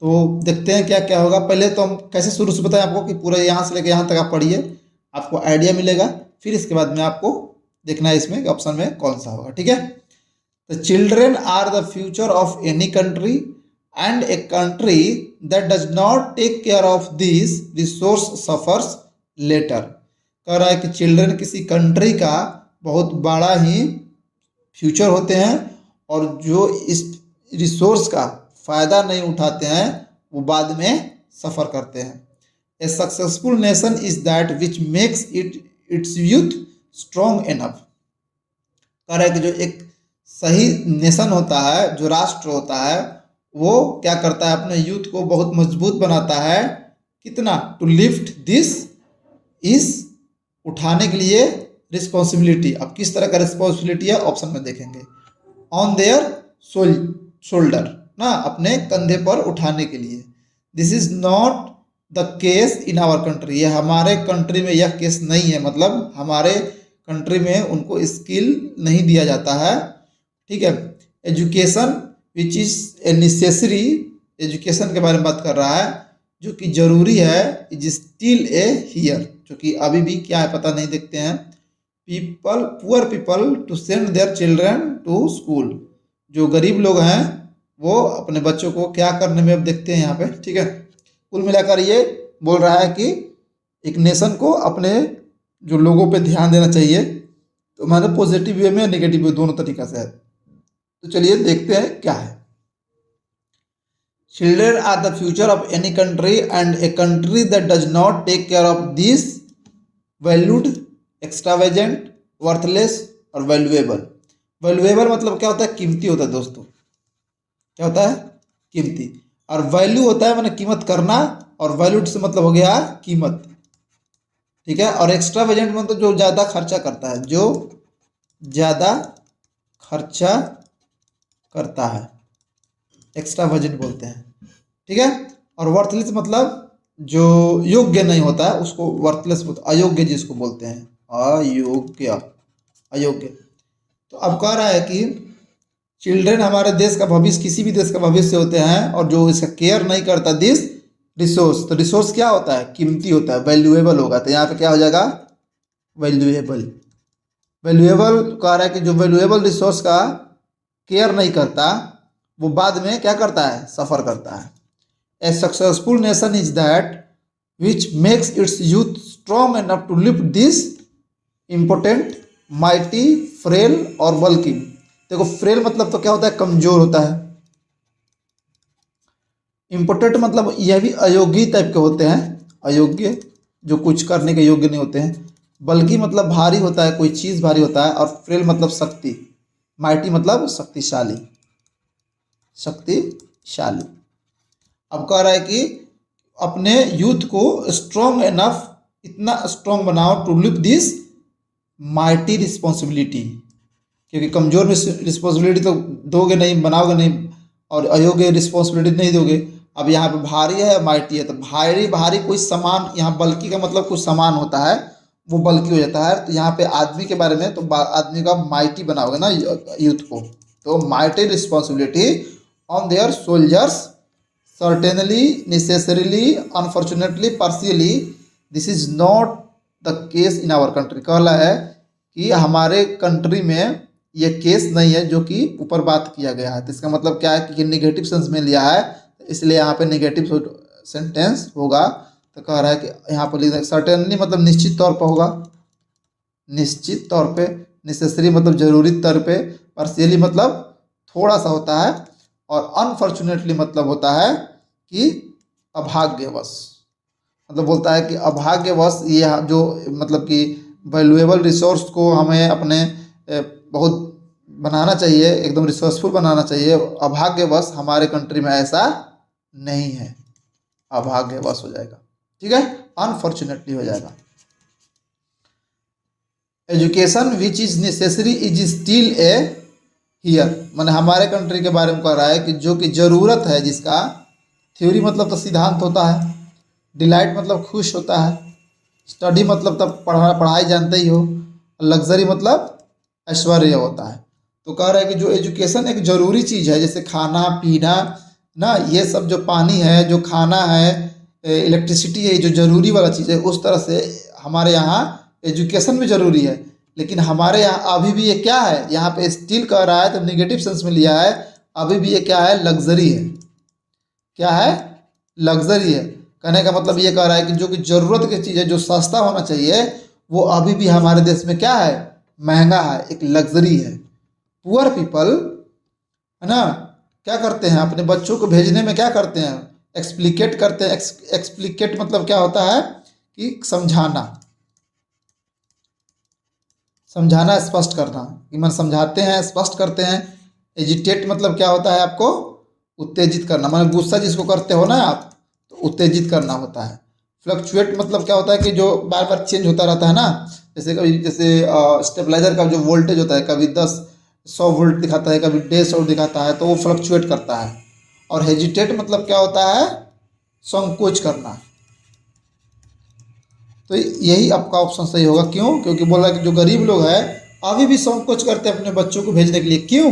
तो देखते हैं क्या क्या होगा। पहले तो हम कैसे शुरू से बताएं आपको कि पूरा यहाँ से लेकर यहाँ तक आप पढ़िए, आपको आइडिया मिलेगा, फिर इसके बाद में आपको देखना है इसमें ऑप्शन में कौन सा होगा, ठीक है। The children are the future of any country and a country that does not take care of this resource suffers later. कह रहा है कि चिल्ड्रेन किसी कंट्री का बहुत बड़ा ही फ्यूचर होते हैं, और जो इस रिसोर्स का फ़ायदा नहीं उठाते हैं वो बाद में सफ़र करते हैं। ए successful nation is that which makes its youth strong enough. कह रहा है कि जो एक सही नेशन होता है, जो राष्ट्र होता है, वो क्या करता है, अपने यूथ को बहुत मजबूत बनाता है। कितना, टू लिफ्ट दिस इस, उठाने के लिए रिस्पॉन्सिबिलिटी। अब किस तरह का रिस्पॉन्सिबिलिटी है ऑप्शन में देखेंगे, ऑन देयर शोल्डर ना, अपने कंधे पर उठाने के लिए। This is not the case in our country, ये हमारे कंट्री में यह केस नहीं है, मतलब हमारे कंट्री में उनको स्किल नहीं दिया जाता है, ठीक है। Education which is a necessary, education के बारे में बात कर रहा है, जो कि जरूरी है, इज स्टिल ए हियर, जो कि अभी भी क्या है पता नहीं, देखते हैं। People, poor people to send their children to school, जो गरीब लोग हैं वो अपने बच्चों को क्या करने में, अब देखते हैं यहाँ पे, ठीक है। कुल मिलाकर ये बोल रहा है कि एक नेशन को अपने जो लोगों पे ध्यान देना चाहिए, तो मतलब पॉजिटिव वे में नेगेटिव वे दोनों तरीका से है। तो चलिए देखते हैं क्या है। Children are the future of any country and a country that does not take care of this valued, extravagant, worthless और वैल्यूएबल। वैल्यूएबल मतलब क्या होता है, कीमती होता है दोस्तों, क्या होता है, कीमती। और वैल्यू होता है मैंने कीमत करना, और वैल्यूड से मतलब हो गया कीमत, ठीक है। और एक्स्ट्रावेजेंट मतलब जो ज़्यादा खर्चा करता है, जो ज़्यादा खर्चा करता है, एक्स्ट्रावेजेंट बोलते हैं, ठीक है। और वर्थलेस मतलब जो योग्य नहीं होता है उसको वर्थलेस, अयोग्य जिसको बोलते हैं, अयोग्य, अयोग्य। तो अब कह रहा है कि चिल्ड्रन हमारे देश का भविष्य, किसी भी देश का भविष्य होते हैं, और जो इसका केयर नहीं करता दिस रिसोर्स, तो रिसोर्स क्या होता है, कीमती होता है, वैल्यूएबल होगा। तो यहाँ पे क्या हो जाएगा, वैल्यूएबल। वैल्यूएबल कह रहा है कि जो वैल्यूएबल रिसोर्स का केयर नहीं करता वो बाद में क्या करता है, सफ़र करता है। A successful nation is that which makes its youth strong enough to lift this important, mighty, frail और बल्कि। देखो फ्रेल मतलब तो क्या होता है, कमजोर होता है। इम्पोर्टेंट मतलब यह भी अयोग्य टाइप के होते हैं, अयोग्य जो कुछ करने के योग्य नहीं होते हैं। बल्कि मतलब भारी होता है, कोई चीज़ भारी होता है। और फ्रेल मतलब शक्ति, माइटी मतलब शक्तिशाली, शक्तिशाली। अब कह रहा है कि अपने यूथ को स्ट्रॉन्ग एनफ, इतना स्ट्रॉन्ग बनाओ टू लिव दिस माइटी रिस्पॉन्सिबिलिटी, क्योंकि कमजोर में रिस्पॉन्सिबिलिटी तो दोगे नहीं, बनाओगे नहीं, और अयोग्य रिस्पॉन्सिबिलिटी नहीं दोगे। अब यहाँ पे भारी है, माइटी है, तो भारी भारी कोई सामान, यहाँ बल्कि का मतलब कुछ सामान होता है वो बल्कि हो जाता है। तो यहाँ पे आदमी के बारे में, तो आदमी का माइटी बनाओगे ना यूथ को, तो mighty responsibility on their soldiers certainly, necessarily, unfortunately, partially, this is not the case in our country. कहला है कि हमारे कंट्री में ये केस नहीं है जो कि ऊपर बात किया गया है। तो इसका मतलब क्या है कि निगेटिव सेंस में लिया है, इसलिए यहाँ पे नेगेटिव सेंटेंस होगा। तो कह रहा है कि यहाँ पर लिख सर्टेनली मतलब निश्चित तौर पर होगा, निश्चित तौर पे, नेसेसरी मतलब जरूरी तौर पे, पार्शियली मतलब थोड़ा सा होता है, और अनफॉर्चुनेटली मतलब होता है कि अभाग्यवश, मतलब बोलता है कि अभाग्यवश ये जो मतलब कि वैल्यूएबल रिसोर्स को हमें अपने बहुत बनाना चाहिए, एकदम रिसोर्सफुल बनाना चाहिए। अभाग्यवश हमारे कंट्री में ऐसा नहीं है, अभाग्यवश हो जाएगा, ठीक है, अनफॉर्चुनेटली हो जाएगा। Education which is necessary is still a here, मैंने हमारे कंट्री के बारे में कह रहा है कि जो कि जरूरत है जिसका, थ्योरी मतलब तो सिद्धांत होता है, डिलाइट मतलब खुश होता है, स्टडी मतलब तब पढ़ाई जानते ही हो, लग्जरी मतलब ऐश्वर्य होता है। तो कह रहा है कि जो एजुकेशन एक ज़रूरी चीज़ है, जैसे खाना पीना ना, ये सब जो पानी है, जो खाना है, इलेक्ट्रिसिटी है, जो ज़रूरी वाला चीज़ है, उस तरह से हमारे यहाँ एजुकेशन भी ज़रूरी है। लेकिन हमारे यहाँ अभी भी ये क्या है, यहाँ पे स्टिल कह रहा है तो निगेटिव सेंस में लिया है, अभी भी ये क्या है, लग्जरी है। क्या है, लग्जरी है। कहने का मतलब ये कह रहा है कि जो कि ज़रूरत की चीज़ है, जो सस्ता होना चाहिए, वो अभी भी हमारे देश में क्या है, महंगा है, एक लग्जरी है। पुअर पीपल है ना, क्या करते हैं, अपने बच्चों को भेजने में क्या करते हैं, एक्सप्लिकेट करते हैं। एक्सप्लिकेट मतलब क्या होता है कि समझाना, समझाना, स्पष्ट करना, कि मन समझाते हैं, स्पष्ट करते हैं। एजिटेट मतलब क्या होता है, आपको उत्तेजित करना, मतलब गुस्सा जिसको करते हो ना आप, तो उत्तेजित करना होता है। फ्लक्चुएट मतलब क्या होता है कि जो बार बार चेंज होता रहता है ना, जैसे कभी जैसे स्टेबलाइजर का जो वोल्टेज होता है, कभी 100 वोल्ट दिखाता है, कभी 150 दिखाता है, तो वो फ्लक्चुएट करता है। और हेजिटेट मतलब क्या होता है, संकोच करना। तो यही आपका ऑप्शन सही होगा। क्यों, क्योंकि बोला कि जो गरीब लोग हैं अभी भी संकोच करते हैं अपने बच्चों को भेजने के लिए। क्यों,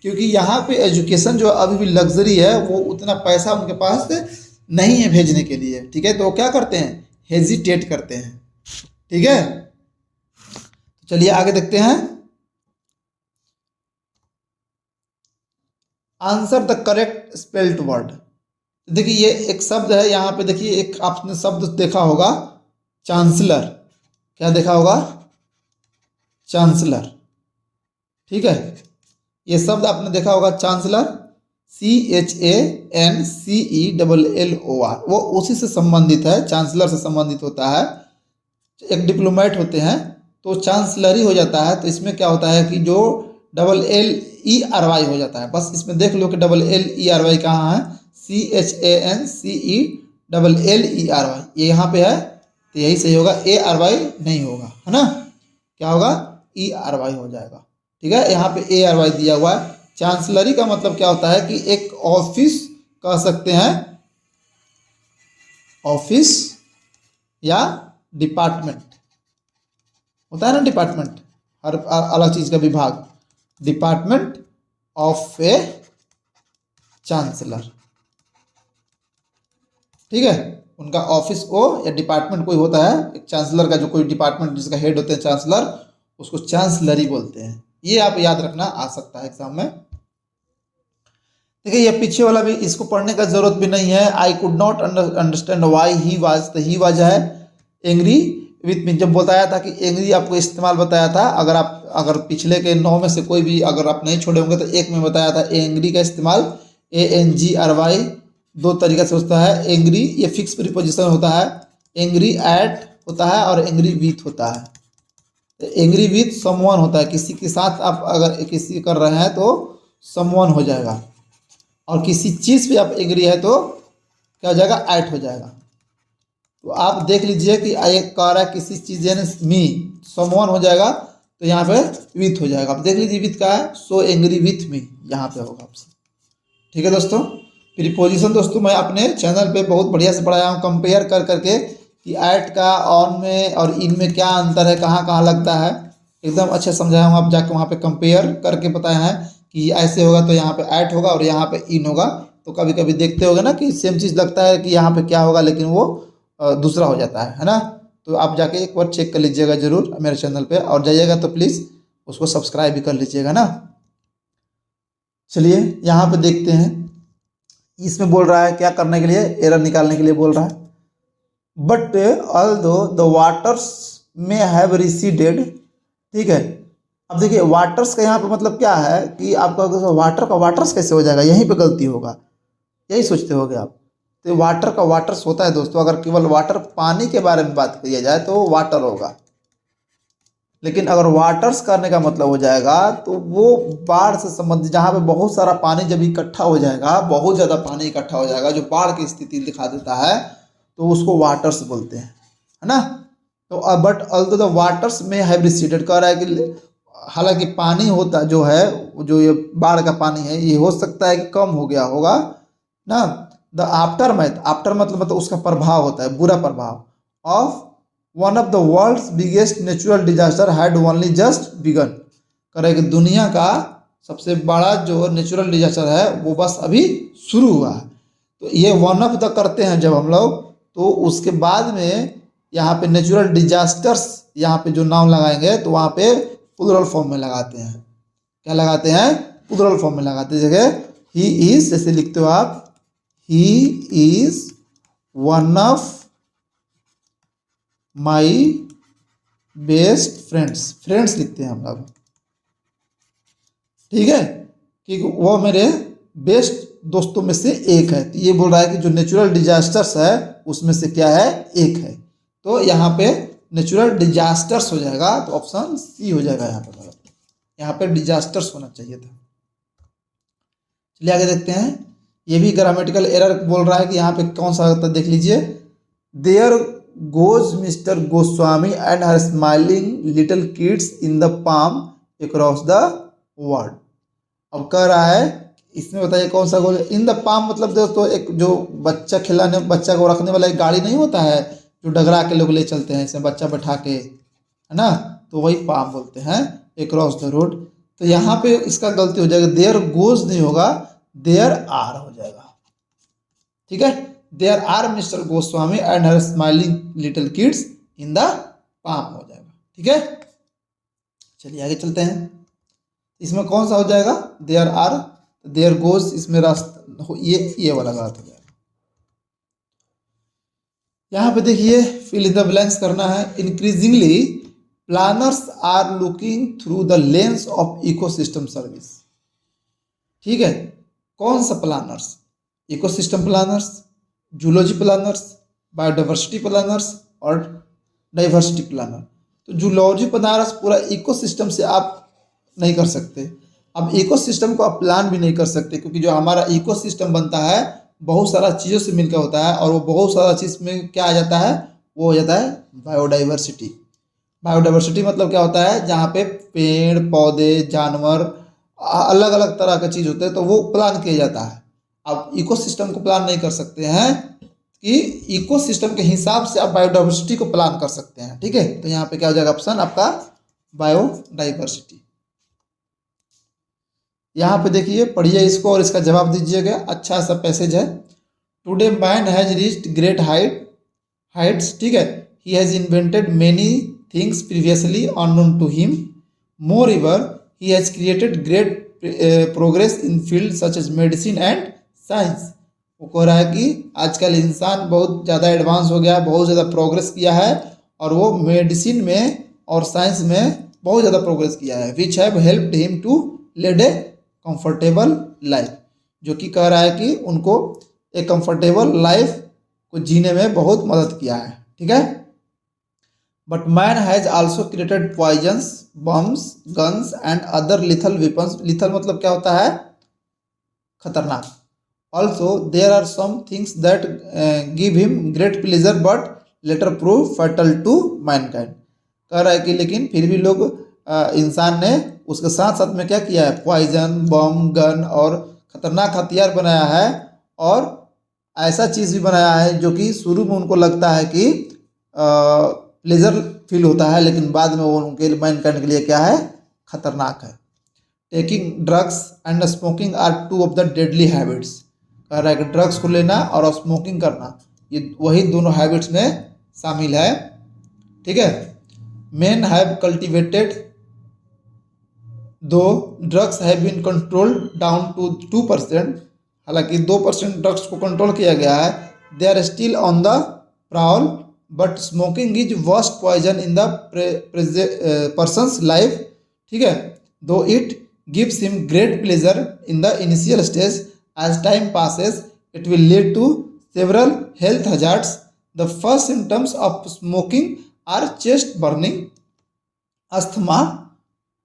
क्योंकि यहाँ पे एजुकेशन जो अभी भी लग्जरी है, वो उतना पैसा उनके पास नहीं है भेजने के लिए, ठीक है। तो वो क्या करते हैं, हेजिटेट करते हैं, ठीक है। चलिए आगे देखते हैं। Answer the correct spelled word. देखिए ये एक शब्द है, यहाँ पे देखिए एक आपने शब्द देखा होगा, चांसलर। क्या देखा होगा, चांसलर, ठीक है। ये शब्द आपने देखा होगा, चांसलर, CHANCELLOR, वो उसी से संबंधित है, चांसलर से संबंधित होता है। एक डिप्लोमेट होते हैं तो चांसलर ही हो जाता है। तो इसमें क्या होता है कि जो LLERY हो जाता है, बस इसमें देख लो कि LLERY कहाँ है, CHANCELLERY ये यहाँ पे है, तो यही सही होगा, ARY नहीं होगा, है ना। क्या होगा, ERY हो जाएगा, ठीक है। यहाँ पे ARY दिया हुआ है। चांसलरी का मतलब क्या होता है कि एक ऑफिस कह सकते हैं, ऑफिस या डिपार्टमेंट, होता है ना डिपार्टमेंट, हर अलग चीज़ का विभाग, डिपार्टमेंट ऑफ ए चांसलर, ठीक है। उनका ऑफिस को या डिपार्टमेंट कोई होता है, एक चांसलर का जो कोई डिपार्टमेंट जिसका हेड होते हैं चांसलर, उसको चांसलरी बोलते हैं। ये आप याद रखना, आ सकता है एग्जाम में। देखिए ये पीछे वाला भी इसको पढ़ने का जरूरत भी नहीं है। I could not understand why he was, तो ही वाज है एंग्री विथ मी। जब बताया था कि एंग्री आपको इस्तेमाल बताया था, अगर पिछले के 9 में से कोई भी अगर आप नहीं छोड़े होंगे तो एक में बताया था एंग्री का इस्तेमाल, ANGRY 2 तरीके से होता है। एंग्री ये फिक्स प्रीपोजिशन होता है, एंग्री एट होता है और एंग्री विथ होता है। एंग्री विथ समवन होता है, किसी के साथ आप अगर किसी कर रहे हैं तो समवन हो जाएगा, और किसी चीज़ पे आप एग्री है तो क्या हो जाएगा, एट हो जाएगा। तो आप देख लीजिए कि एक कह रहा है किसी चीज़ यानी मी, समवन हो जाएगा तो यहाँ पे विथ हो जाएगा। आप देख लीजिए विथ का है, सो एंग्री विथ मी यहाँ पे होगा आपसे, ठीक है दोस्तों। प्रीपोजिशन दोस्तों मैं अपने चैनल पे बहुत बढ़िया से पढ़ाया हूँ, कंपेयर कर करके कि एट का ऑन में और इन में क्या अंतर है, कहाँ कहाँ लगता है, एकदम अच्छा समझाया हूँ। आप जाके वहाँ पे कंपेयर करके बताए हैं कि ऐसे होगा तो यहाँ पे ऐट होगा और यहाँ पे इन होगा। तो कभी कभी देखते होगे ना कि सेम चीज़ लगता है कि यहाँ पे क्या होगा, लेकिन वो दूसरा हो जाता है ना। तो आप जाके एक बार चेक कर लीजिएगा जरूर मेरे चैनल पे, और जाइएगा तो प्लीज़ उसको सब्सक्राइब भी कर लीजिएगा ना। चलिए यहाँ पे देखते हैं, इसमें बोल रहा है क्या करने के लिए, एरर निकालने के लिए बोल रहा है। बट ऑल्दो द वाटर्स में हैव रिसीडेड, ठीक है। अब देखिए वाटर्स का यहाँ पे मतलब क्या है कि आपका वाटर का वाटर्स कैसे हो जाएगा, यहीं पे गलती होगा, यही सोचते होगे आप। तो वाटर का वाटर्स होता है दोस्तों, अगर केवल वाटर पानी के बारे में बात किया जाए तो वाटर होगा, लेकिन अगर वाटर्स करने का मतलब हो जाएगा तो वो बाढ़ से संबंधित, जहाँ पे बहुत सारा पानी जब इकट्ठा हो जाएगा, बहुत ज़्यादा पानी इकट्ठा हो जाएगा जो बाढ़ की स्थिति दिखा देता है, तो उसको वाटर्स बोलते हैं, है ना। तो बट ऑल्दो द वाटर्स में हैव रिसीडेड कह रहा है कि हालांकि पानी होता जो है, जो ये बाढ़ का पानी है, ये हो सकता है कि कम हो गया होगा ना। द आफ्टर मैथ, आफ्टर मतलब उसका प्रभाव होता है, बुरा प्रभाव of one of the world's biggest natural disaster had only just begun. कह रहे कि दुनिया का सबसे बड़ा जो नेचुरल डिजास्टर है वो बस अभी शुरू हुआ है। तो ये वन ऑफ द करते हैं जब हम लोग, तो उसके बाद में यहाँ पे नेचुरल डिजास्टर्स यहाँ पे जो नाम लगाएंगे तो वहाँ पे प्लूरल फॉर्म में लगाते हैं। क्या लगाते हैं, प्लूरल फॉर्म में लगाते हैं। जगह ही इज जैसे लिखते हो आप, he is one of my best friends, friends लिखते हैं हम लोग, ठीक है, कि वो मेरे बेस्ट दोस्तों में से एक है। तो ये बोल रहा है कि जो नेचुरल डिजास्टर्स है उसमें से क्या है, एक है। तो यहाँ पे नेचुरल डिजास्टर्स हो जाएगा, तो ऑप्शन सी हो जाएगा यहाँ पे, यहाँ पे डिजास्टर्स होना चाहिए था। चलिए आगे देखते हैं, ये भी ग्रामेटिकल एरर बोल रहा है कि यहाँ पे कौन सा होता है, देख लीजिए। There goes mister Goswami and her smiling little kids in the pram across the world. अब कह रहा है इसमें बताइए कौन सा गोल, इन द पाम मतलब दोस्तों एक जो बच्चा खिलाने, बच्चा को रखने वाला एक गाड़ी नहीं होता है जो डगरा के लोग ले चलते हैं, इसमें बच्चा बैठा के, है ना, तो वही पाम बोलते हैं, अक्रॉस द रोड। तो यहाँ पे इसका गलती हो जाएगा, देयर गोज नहीं होगा, देयर आर हो जाएगा, ठीक है। There are mister Goswami and her smiling little kids in the pram हो जाएगा, ठीक है। चलिए आगे चलते हैं, इसमें कौन सा हो जाएगा, देयर आर, देयर गोज, इसमें रास्ता ये वाला गलत हो जाएगा। यहाँ पे देखिए फिल इन द ब्लैंक्स करना है। Increasingly planners are looking through the lens of ecosystem service, ठीक है। कौन सा planners, ecosystem planners, zoology planners, biodiversity planners और डाइवर्सिटी प्लानर। तो जूलॉजी प्लानर्स पूरा इकोसिस्टम से आप नहीं कर सकते, अब इकोसिस्टम को आप प्लान भी नहीं कर सकते, क्योंकि जो हमारा इकोसिस्टम बनता है बहुत सारा चीज़ों से मिलकर होता है, और वो बहुत सारा चीज़ में क्या आ जाता है, वो हो जाता है बायोडाइवर्सिटी। बायोडाइवर्सिटी मतलब क्या होता है, जहाँ पे पेड़ पौधे जानवर अलग अलग तरह का चीज़ होते हैं, तो वो प्लान किया जाता है। अब इकोसिस्टम को प्लान नहीं कर सकते हैं, कि इकोसिस्टम के हिसाब से आप बायोडाइवर्सिटी को प्लान कर सकते हैं। ठीक है, तो यहाँ पे क्या हो जाएगा ऑप्शन आपका बायोडाइवर्सिटी। यहाँ पे देखिए, पढ़िए इसको और इसका जवाब दीजिएगा। अच्छा सा पैसेज है। Today man has reached great heights, ठीक है, he has invented many things previously unknown to him, moreover he has created great progress in field such as medicine and science. वो कह रहा है कि आजकल इंसान बहुत ज़्यादा एडवांस हो गया है, बहुत ज़्यादा प्रोग्रेस किया है, और वो मेडिसिन में और साइंस में बहुत ज़्यादा प्रोग्रेस किया है। Which have helped him to lead a comfortable life, जो कि कह रहा है कि उनको एक कंफर्टेबल लाइफ को जीने में बहुत मदद किया है। ठीक है, but man has also created poisons, bombs, guns and other lethal weapons. Lethal मतलब क्या होता है? खतरनाक। Also there are some things that give him great pleasure but later prove fatal to mankind. कह रहा है कि लेकिन फिर भी लोग इंसान ने उसके साथ साथ में क्या किया है? पॉइजन, बम, गन और खतरनाक हथियार बनाया है, और ऐसा चीज़ भी बनाया है जो कि शुरू में उनको लगता है कि प्लेजर फील होता है, लेकिन बाद में वो उनके मैनकाइंड के लिए क्या है? खतरनाक है। Taking drugs and smoking are two of the deadly habits. कह रहा है कि ड्रग्स को लेना और स्मोकिंग करना, ये वही दोनों हैबिट्स में शामिल है। ठीक है, men have cultivated though drugs have been controlled down to 2%, हालांकि 2% ड्रग्स को कंट्रोल किया गया है। They are still on the prowl but smoking is worst poison in the person's life. ठीक है, though it gives him great pleasure in the initial stage, as time passes it will lead to several health hazards. The first symptoms of smoking are chest burning, asthma,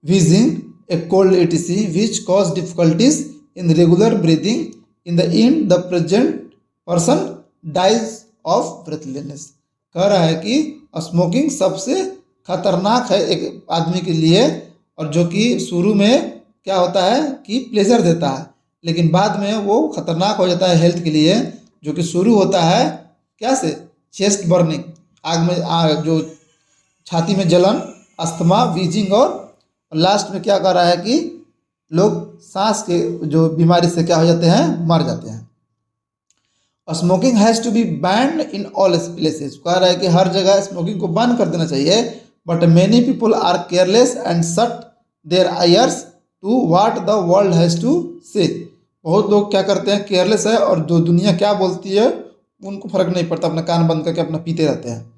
wheezing, a cold etc., which cause difficulties in regular breathing. In the end the present person dies of breathlessness। कह रहा है कि smoking सबसे खतरनाक है एक आदमी के लिए, और जो कि शुरू में क्या होता है कि प्लेजर देता है, लेकिन बाद में वो खतरनाक हो जाता है हेल्थ के लिए, जो कि शुरू होता है क्या से? चेस्ट बर्निंग, आग में जो छाती में जलन, अस्थमा, वीजिंग, और लास्ट में क्या कर रहा है कि लोग सांस के जो बीमारी से क्या हो जाते हैं? मर जाते हैं। Smoking has to be banned in all places. कह रहा है कि हर जगह स्मोकिंग को बैन कर देना चाहिए, but many people are careless and shut their ears to what the world has to say. बहुत लोग क्या करते हैं? केयरलेस है, और जो दुनिया क्या बोलती है उनको फर्क नहीं पड़ता, अपना कान बंद करके अपना पीते रहते हैं।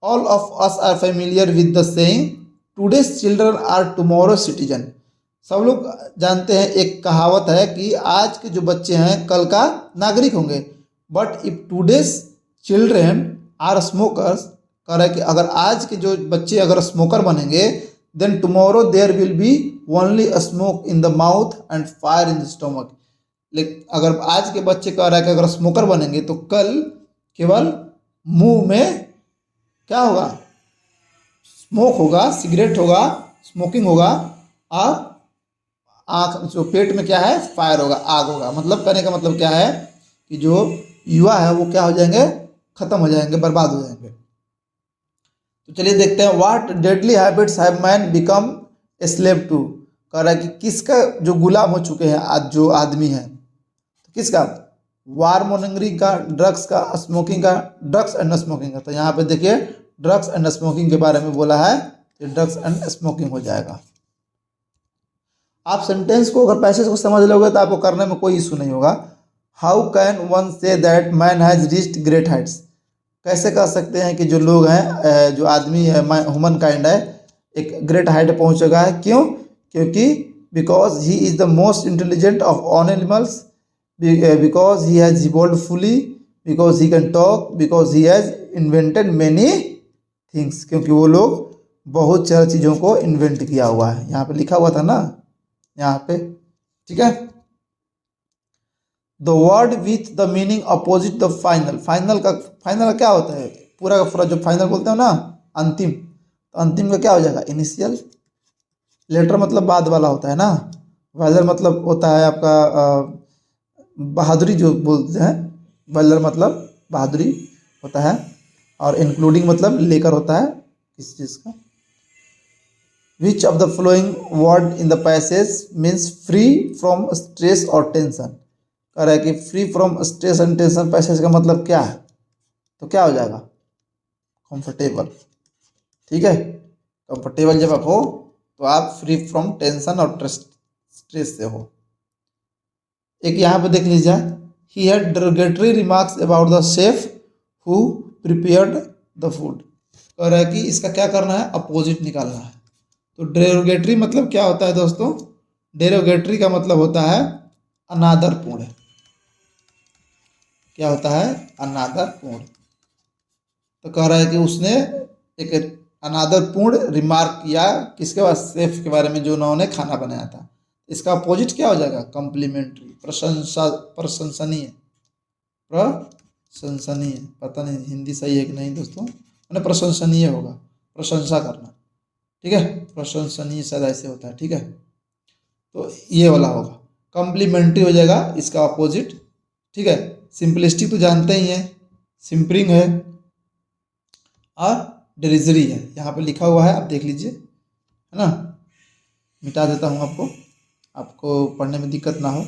All of us are familiar with the saying today's children are tomorrow citizen. सब लोग जानते हैं, एक कहावत है कि आज के जो बच्चे हैं कल का नागरिक होंगे। But if today's children are smokers, कह रहा है कि अगर आज के जो बच्चे अगर स्मोकर बनेंगे, then tomorrow there will be only a smoke in the mouth and fire in the stomach. लेकिन अगर आज के बच्चे कह रहा है कि अगर स्मोकर बनेंगे तो कल केवल मुंह में क्या होगा? स्मोक होगा, सिगरेट होगा, स्मोकिंग होगा, और आँख जो पेट में क्या है? फायर होगा, आग होगा। मतलब कहने का मतलब क्या है कि जो युवा है वो क्या हो जाएंगे? खत्म हो जाएंगे, बर्बाद हो जाएंगे। तो चलिए देखते हैं, what deadly habits have man become a slave to. कह रहा है कि किसका जो गुलाम हो चुके हैं आज जो आदमी है? तो किसका? वार मॉन्गरिंग का, ड्रग्स का, स्मोकिंग का, ड्रग्स एंड स्मोकिंग का। तो यहाँ पे देखिए ड्रग्स एंड स्मोकिंग के बारे में बोला है, तो ड्रग्स एंड स्मोकिंग हो जाएगा। आप सेंटेंस को अगर पैसेज को समझ लोगे तो आपको करने में कोई इशू नहीं होगा। How can one say that man has reached great Heights. कैसे कह सकते हैं कि जो लोग हैं, जो आदमी है, ह्यूमन काइंड है, एक ग्रेट हाइट पहुंच चुका है। क्यों? क्योंकि because he is the most intelligent of all animals, because he has evolved fully, because he can talk, because he has invented many things. क्योंकि वो लोग बहुत सारी चीज़ों को इन्वेंट किया हुआ है। यहाँ पे लिखा हुआ था ना, यहाँ पे, ठीक है। The word with the meaning opposite the final. Final का क्या होता है? पूरा का पूरा जो फाइनल बोलते हो ना, अंतिम, तो अंतिम का क्या हो जाएगा? इनिशियल। लेटर मतलब बाद वाला होता है ना। वैलर मतलब होता है आपका बहादुरी जो बोलते हैं, वैलर मतलब बहादुरी होता है, और इंक्लूडिंग मतलब लेकर होता है किसी चीज़ का। Which of the flowing word in the passage means free from stress और टेंशन। कह रहा है कि free from stress and tension passage का मतलब क्या है, तो क्या हो जाएगा, कंफर्टेबल। ठीक है, कंफर्टेबल जब आप हो तो आप फ्री फ्रॉम टेंशन और स्ट्रेस से हो। एक यहाँ पे देख लीजिए, he had derogatory remarks about the chef who prepared the food. कह रहा है कि इसका क्या करना है, अपोजिट निकालना है। तो डेरोगेटरी मतलब क्या होता है दोस्तों, डेरोगेटरी का मतलब होता है अनादरपूर्ण। क्या होता है, अनादरपूर्ण। तो कह रहा है कि उसने एक अनादरपूर्ण रिमार्क किया किसके बाद, शेफ के बारे में जो उन्होंने खाना बनाया था। इसका अपोजिट क्या हो जाएगा, कम्प्लीमेंट्री, प्रशंसा, प्रशंसनीय, प्रशंसनीय। पता नहीं हिंदी सही है कि नहीं दोस्तों, मैंने प्रशंसनीय होगा, प्रशंसा करना। ठीक है, प्रशंसनीय शायद ऐसे होता है। ठीक है, तो ये वाला होगा, कम्प्लीमेंट्री हो जाएगा इसका अपोजिट। ठीक है, सिंपलिस्टिक तो जानते ही हैं, सिंपरिंग है, और डेरिजरी है। यहाँ पे लिखा हुआ है, आप देख लीजिए, है ना। मिटा देता हूँ आपको, आपको पढ़ने में दिक्कत ना हो।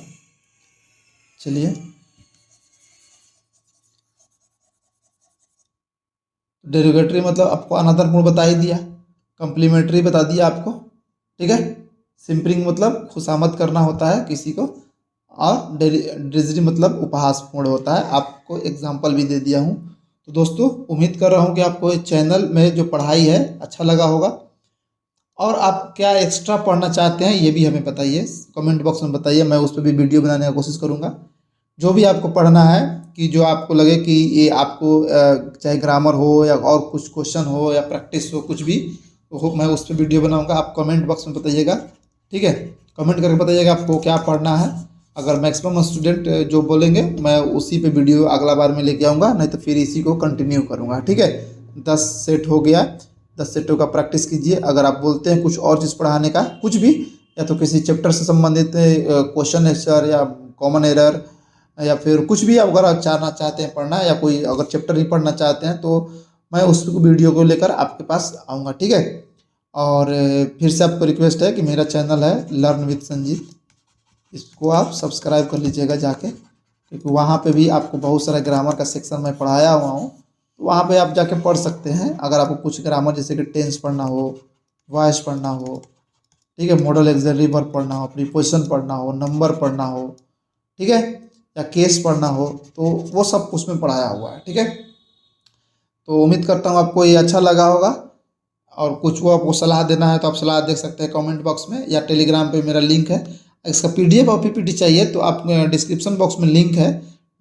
चलिए, डेरिवेटरी मतलब आपको अनादरपूर्ण बता ही दिया, कम्प्लीमेंट्री बता दिया आपको। ठीक है, सिंपरिंग मतलब खुशामद करना होता है किसी को, और डेरिजरी मतलब उपहासपूर्ण होता है। आपको एग्जाम्पल भी दे दिया हूँ। तो दोस्तों, उम्मीद कर रहा हूँ कि आपको इस चैनल में जो पढ़ाई है अच्छा लगा होगा, और आप क्या एक्स्ट्रा पढ़ना चाहते हैं ये भी हमें बताइए, कमेंट बॉक्स में बताइए, मैं उस पर भी वीडियो बनाने का कोशिश करूँगा। जो भी आपको पढ़ना है, कि जो आपको लगे कि ये आपको चाहे ग्रामर हो या और कुछ क्वेश्चन हो या प्रैक्टिस हो, कुछ भी हो, मैं उस पर वीडियो बनाऊँगा। आप कमेंट बॉक्स में बताइएगा। ठीक है, कमेंट करके बताइएगा आपको क्या पढ़ना है। अगर मैक्सिमम स्टूडेंट जो बोलेंगे मैं उसी पे वीडियो अगला बार में लेके आऊँगा, नहीं तो फिर इसी को कंटिन्यू करूँगा। ठीक है, 10 सेट हो गया, 10 सेटों का प्रैक्टिस कीजिए। अगर आप बोलते हैं कुछ और चीज़ पढ़ाने का, कुछ भी, या तो किसी चैप्टर से संबंधित क्वेश्चन आंसर या कॉमन एरर, या फिर कुछ भी अगर आप चाहते हैं पढ़ना, या कोई अगर चैप्टर ही पढ़ना चाहते हैं, तो मैं उस वीडियो को लेकर आपके पास आऊँगा। ठीक है, और फिर से आपको रिक्वेस्ट है कि मेरा चैनल है लर्न विद संजीत, इसको आप सब्सक्राइब कर लीजिएगा जाके, क्योंकि वहाँ पे भी आपको बहुत सारा ग्रामर का सेक्शन मैं पढ़ाया हुआ हूँ। तो वहाँ पे आप जाके पढ़ सकते हैं। अगर आपको कुछ ग्रामर जैसे कि टेंस पढ़ना हो, वॉइस पढ़ना हो, ठीक है, मॉडल ऑक्सिलरी वर्ब पढ़ना हो, प्रीपोजिशन पढ़ना हो, नंबर पढ़ना हो, ठीक है, या केस पढ़ना हो, तो वो सब उसमें पढ़ाया हुआ है। ठीक है, तो उम्मीद करता हूँ आपको ये अच्छा लगा होगा। और कुछ वो आपको सलाह देना है तो आप सलाह दे सकते हैं कमेंट बॉक्स में, या टेलीग्राम पे मेरा लिंक है। इसका पीडीएफ और पीपीटी चाहिए तो आप डिस्क्रिप्शन बॉक्स में लिंक है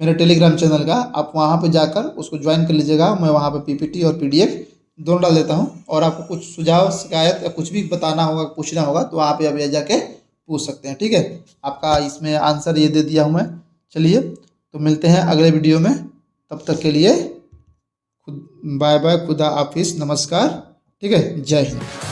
मेरे टेलीग्राम चैनल का, आप वहाँ पे जाकर उसको ज्वाइन कर लीजिएगा। मैं वहाँ पे पीपीटी और पीडीएफ दोनों डाल देता हूँ, और आपको कुछ सुझाव शिकायत या कुछ भी बताना होगा, पूछना होगा, तो वहाँ पे आप जाके पूछ सकते हैं। ठीक है, आपका इसमें आंसर ये दे दिया हूँ मैं। चलिए, तो मिलते हैं अगले वीडियो में, तब तक के लिए खुद बाय बाय, खुदा हाफिज़, नमस्कार। ठीक है, जय हिंद।